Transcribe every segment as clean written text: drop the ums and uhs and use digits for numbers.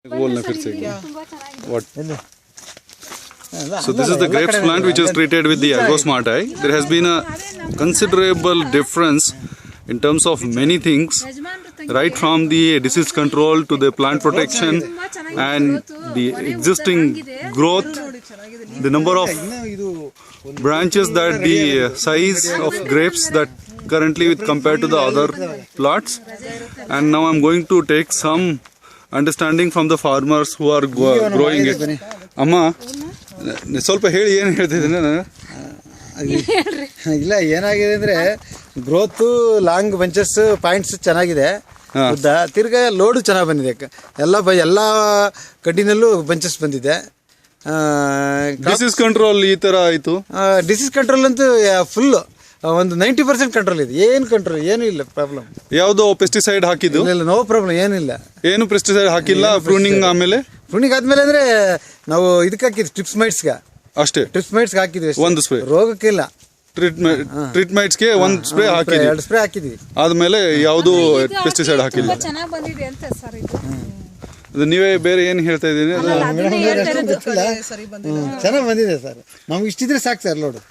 बोलना फिर से what so this is the grapes plant which is treated with the Agrosmart I. There has been a considerable difference in terms of many things, right from the disease control to the plant protection and the existing growth, the number of branches, that the size of grapes that currently with compared to the other plots. And now I'm going to take some understanding from the farmers who are growing it. ಅಮ್ಮ ಸ್ವಲ್ಪ ಹೇಳಿ, ಏನು ಹೇಳ್ತಿದ್ದೀನಿ ನಾನು? ಇಲ್ಲ, ಏನಾಗಿದೆ ಅಂದರೆ growth long bunches points ಚೆನ್ನಾಗಿದೆ, ಉದ್ದ ತಿರ್ಗಾ ಲೋಡು ಚೆನ್ನಾಗಿ ಬಂದಿದೆ. ಎಲ್ಲ ಕಡ್ಡಿನಲ್ಲೂ ಬಂಚಸ್ ಬಂದಿದೆ. ಡಿಸೀಸ್ ಕಂಟ್ರೋಲ್ ಈ ಥರ ಆಯಿತು. ಡಿಸೀಸ್ ಕಂಟ್ರೋಲ್ ಅಂತೂ ಫುಲ್ಲು ಒಂದು 90% ಕಂಟ್ರೋಲ್ ಇದೆ. ಏನು ಕಂಟ್ರೋಲ್ ಏನೂ ಇಲ್ಲ, ಪ್ರಾಬ್ಲಮ್. ಯಾವುದೋ ಪೆಸ್ಟಿಸೈಡ್ ಹಾಕಿದ್ದು ಇಲ್ಲ, ನೋ ಪ್ರಾಬ್ಲಮ್, ಏನಿಲ್ಲ. ಏನು ಪೆಸ್ಟಿಸೈಡ್ ಹಾಕಿಲ್ಲ. ಪ್ರೂನಿಂಗ್ ಆದ್ಮೇಲೆ ಅಂದರೆ ನಾವು ಇದಕ್ಕೆ ಹಾಕಿದ್ವಿ, ಟ್ರಿಪ್ಸ್ ಮೈಟ್ಸ್ಗೆ ಅಷ್ಟೇ. ಟ್ರಿಪ್ಸ್ ಮೈಟ್ಸ್ಗೆ ಹಾಕಿದ್ವಿ, ಒಂದು ಸ್ಪ್ರೇ. ರೋಗಕ್ಕಿಲ್ಲ. ಟ್ರೀಟ್ಮೆಂಟ್ಸ್ಗೆ ಒಂದು ಸ್ಪ್ರೇ ಹಾಕಿದ್ವಿ, 2 ಸ್ಪ್ರೇ ಹಾಕಿದ್ವಿ. ಆದ್ಮೇಲೆ ಯಾವುದು ಪೆಸ್ಟಿಸೈಡ್ ಹಾಕಿಲ್ಲ. ಚೆನ್ನಾಗಿ ಬಂದಿದೆ ಅಂತ ಸರ್ ಇದು. ಅದು ನೀವೇ ಬೇರೆ ಏನು ಹೇಳ್ತಾ ಇದ್ದೀನಿ? ಚೆನ್ನಾಗಿ ಬಂದಿದೆ ಸರ್, ನಮ್ಗೆ ಇಷ್ಟಿದ್ರೆ ಸಾಕು ಸರ್. ಲೋಡು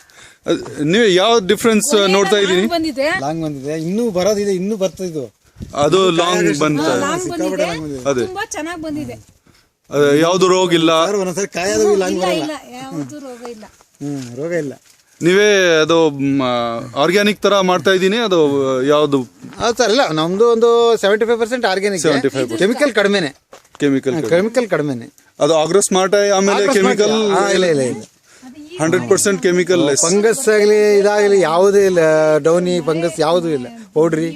ನೀವು ಯಾವ ಡಿಫ್ರೆನ್ಸ್ ನೋಡ್ತಾ ಇದ್ದೀನಿ? ಲಾಂಗ್ ಬಂದಿದೆ, ಇನ್ನೂ ಬರೋದಿದೆ, ಇನ್ನೂ ಬರ್ತಿದ್ದು. ಅದು ಲಾಂಗ್ ಬಂತ, ಅದೇ ಚೆನ್ನಾಗಿ ಬಂದಿದೆ. ಯಾವ್ದು ರೋಗ ಇಲ್ಲ, ಒಂದೊಂದ್ಸರಿ ಕಾಯೋದು ಲಾಂಗ್ ಬರಲ್ಲ, ರೋಗ ಇಲ್ಲ. ನೀವೇ ಅದು ಆರ್ಗ್ಯಾನಿಕ್ ತರ ಮಾಡ್ತಾ ಇದ್ದೀನಿ. ಅದು ಯಾವ್ದು? ಹೌದು ಸರ್, ಇಲ್ಲ ನಮ್ದು ಒಂದು 75% ಆರ್ಗ್ಯಾನಿಕ್, 75% ಕೆಮಿಕಲ್ ಕಡಿಮೆನೆ. ಕೆಮಿಕಲ್ ಕಡಿಮೆನೆ. ಅದು Agrosmart ಆಮೇಲೆ ಕೆಮಿಕಲ್ ಇಲ್ಲ 100% ಕೆಮಿಕಲ್ ಲೆಸ್. ಫಂಗಸ್ ಆಗಲಿ ಇದಾಗಲಿ ಯಾವುದೂ ಇಲ್ಲ, ಡೌನಿ ಫಂಗಸ್ ಯಾವುದೂ ಇಲ್ಲ, ಪೌಡ್ರಿ,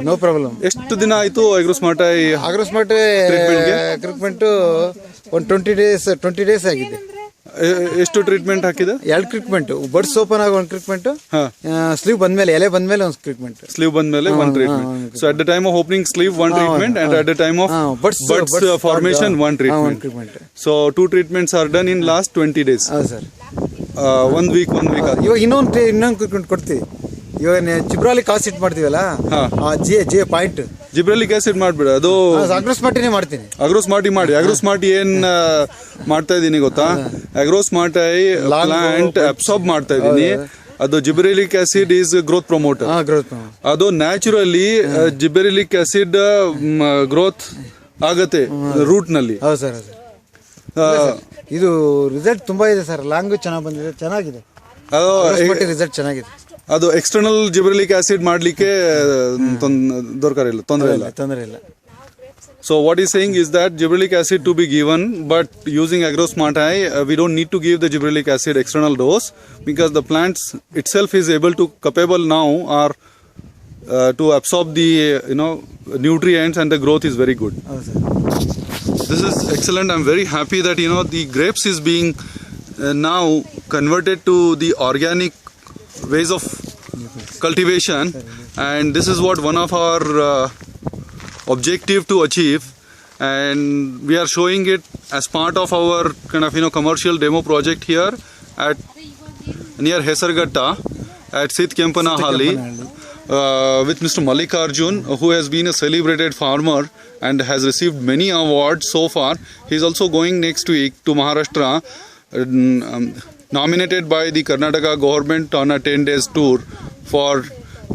ನೋ ಪ್ರಾಬ್ಲಮ್. ಎಷ್ಟು ದಿನ ಆಯ್ತು Agrosmart ಟ್ರೀಟ್ಮೆಂಟ್ ಒಂದು 20 ಡೇಸ್ ಆಗಿದೆ. ಎಷ್ಟು ಟ್ರೀಟ್ಮೆಂಟ್ ಹಾಕಿದೆ? 2 ಟ್ರೀಟ್ಮೆಂಟ್. ಬಡ್ಸ್ ಓಪನ್ ಆಗಿ 1 ಟ್ರೀಟ್ಮೆಂಟ್, ಸ್ಲೀವ್ ಬಂದ್ಮೇಲೆ, ಎಲೆ ಬಂದ್ಮೇಲೆ 1 ಟ್ರೀಟ್ಮೆಂಟ್. ಸ್ಲೀವ್ ಬಂದ್ಮೇಲೆ 1 treatment. So at the time of opening sleeve 1 treatment, and at the time of buds formation 1 treatment. So 2 treatments are done in last 20 days. ಹೌದು sir. 1 week. ಇವಾಗ ಇನ್ನೊಂದು treatment ಕೊಡ್ತೀವಿ. ಇವಾಗ ಜಿಬ್ರಾಲಿಕ್ acid ಮಾಡ್ತೀವಲ್ಲ, ಜೆ ಪಾಯಿಂಟ್, ಜಿಬ್ರಾಲಿಕ್ ಆಸಿಡ್ ಮಾಡ್ಬಿಡ. ಅದು Agrosmart ಮಾಡ್ತೀನಿ. Agrosmart ಮಾಡಿ. Agrosmart ಏನ್ ಮಾಡ್ತಾ ಇದ್ದೀನಿ ಗೊತ್ತಾ? Agrosmart ಪ್ಲಾಂಟ್ ಅಬ್ಸಾರ್ಬ್ ಮಾಡ್ತಾ ಇದ್ದೀನಿ. ಅದು ಜಿಬ್ರೆಲಿಕ್ ಆಸಿಡ್ ಈಸ್ ಗ್ರೋತ್ ಪ್ರಮೋಟರ್. ಅದು ನ್ಯಾಚುರಲಿ ಜಿಬ್ರೆಲಿಕ್ ಆಸಿಡ್ ಗ್ರೋತ್ ಆಗತ್ತೆ ರೂಟ್ ನಲ್ಲಿ. ಹೌದು ಸರ್. ಇದು ರಿಸಲ್ಟ್ ತುಂಬಾ ಇದೆ ಸರ್, ಲಾಂಗ್ ಚೆನ್ನಾಗಿ ಬಂದಿದೆ, ಚೆನ್ನಾಗಿದೆ. ರಿಸಲ್ಟ್ ಚೆನ್ನಾಗಿದೆ. ಅದು ಎಕ್ಸ್ಟರ್ನಲ್ ಜಿಬ್ರೆಲಿಕ್ ಆಸಿಡ್ ಮಾಡ್ಲಿಕ್ಕೆ ತೊಂದರೆ ಇಲ್ಲ. So what he's saying is that gibberellic acid to be given, but using Agrosmart we don't need to give the gibberellic acid external dose, because the plants itself is capable now or to absorb the nutrients, and the growth is very good. This is excellent. I'm very happy that the grapes is being now converted to the organic ways of cultivation, and this is what one of our objective to achieve, and we are showing it as part of our kind of commercial demo project here at near Hesargatta at Sith Kempanahalli with Mr. Mallikarjun, who has been a celebrated farmer and has received many awards so far. He is also going next week to Maharashtra, nominated by the Karnataka government on a 10 days tour for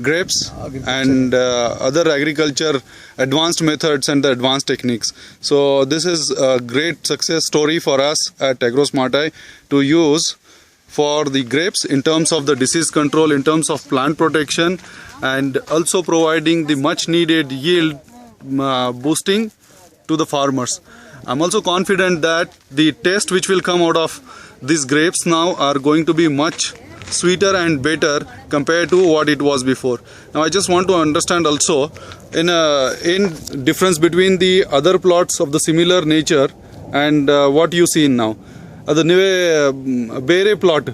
grapes and other agriculture advanced methods and the advanced techniques. So this is a great success story for us at Agrosmart to use for the grapes in terms of the disease control, in terms of plant protection, and also providing the much needed yield boosting to the farmers. I'm also confident that the taste which will come out of these grapes now are going to be much sweeter and better compared to what it was before. Now I just want to understand also in difference between the other plots of the similar nature and what you see now. ಅದು ನೀವೇ ಬೇರೆ plot,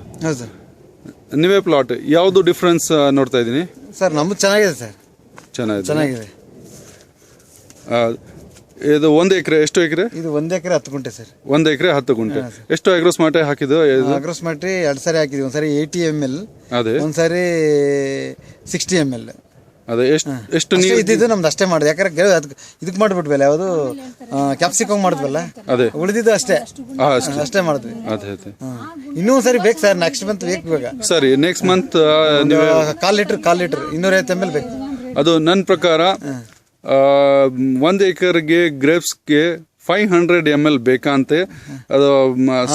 ನೀವೇ plot, ಯಾವುದು difference ನೋಡ್ತಾ ಇದ್ದೀನಿ sir? ನಮ್ದು ಚೆನ್ನಾಗಿದೆ sir, ಚೆನ್ನಾಗಿದೆ. ಇದು 1 ಎಕರೆ, ಎಷ್ಟು ಎಕರೆ ಇದು? 1 ಎಕರೆ 10 ಗುಂಟೆ ಸರ್. 1 ಎಕರೆ 10 ಗುಂಟೆ. ಎಷ್ಟು Agrosmart ಹಾಕಿದ್ದು? Agrosmart 2 ಸಾರಿ ಹಾಕಿದ್ವಿ. ಒಂದ್ಸಾರಿ 80 ml, ಅದೇ ಒಂದ್ಸಾರಿ 60 ml. ಅದೇ ಎಷ್ಟು ಅಷ್ಟೇ ಇದ್ದಿದ್ದು ನಮ್ದು ಅಷ್ಟೇ ಮಾಡಿದೆ. ಯಾಕಂದ್ರೆ ಇದಕ್ಕೆ ಮಾಡಿಬಿಟ್ವಲ್ಲ, ಯಾವುದು ಕ್ಯಾಪ್ಸಿಕಮ್ ಮಾಡಿದ್ವಲ್ಲ, ಅದೇ ಉಳಿದಿದ್ದು ಅಷ್ಟೇ ಅಷ್ಟೇ ಅಷ್ಟೇ ಮಾಡಿದ್ವಿ. ಅದೇ ಅದೇ ಇನ್ನೂ ಸರಿ ಬೇಕು ಸರ್, ನೆಕ್ಸ್ಟ್ ಮಂತ್ ಬೇಕು ಇವಾಗ. ಸರಿ, ನೆಕ್ಸ್ಟ್ ಮಂತ್ ನೀವು ಕಾಲ್ ಲೀಟರ್ 250 ml ಬೇಕು. ಅದು ನನ್ನ ಪ್ರಕಾರ 1 ಎಕರ್ಗೆ ಗ್ರೇಪ್ಸ್ಗೆ 500 ml ಬೇಕಂತೆ. ಅದು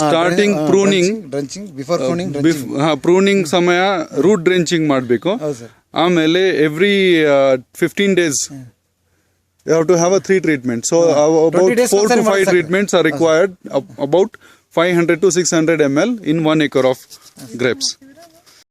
starting pruning, drenching, before pruning, pruning ಸಮಯ ರೂಟ್ ಡ್ರೆಂಚಿಂಗ್ ಮಾಡಬೇಕು. ಆಮೇಲೆ every 15 days you have to have a 3 treatments. So about 4 to 5 treatments are required, about 500 to 600 ml in 1 acre of grapes.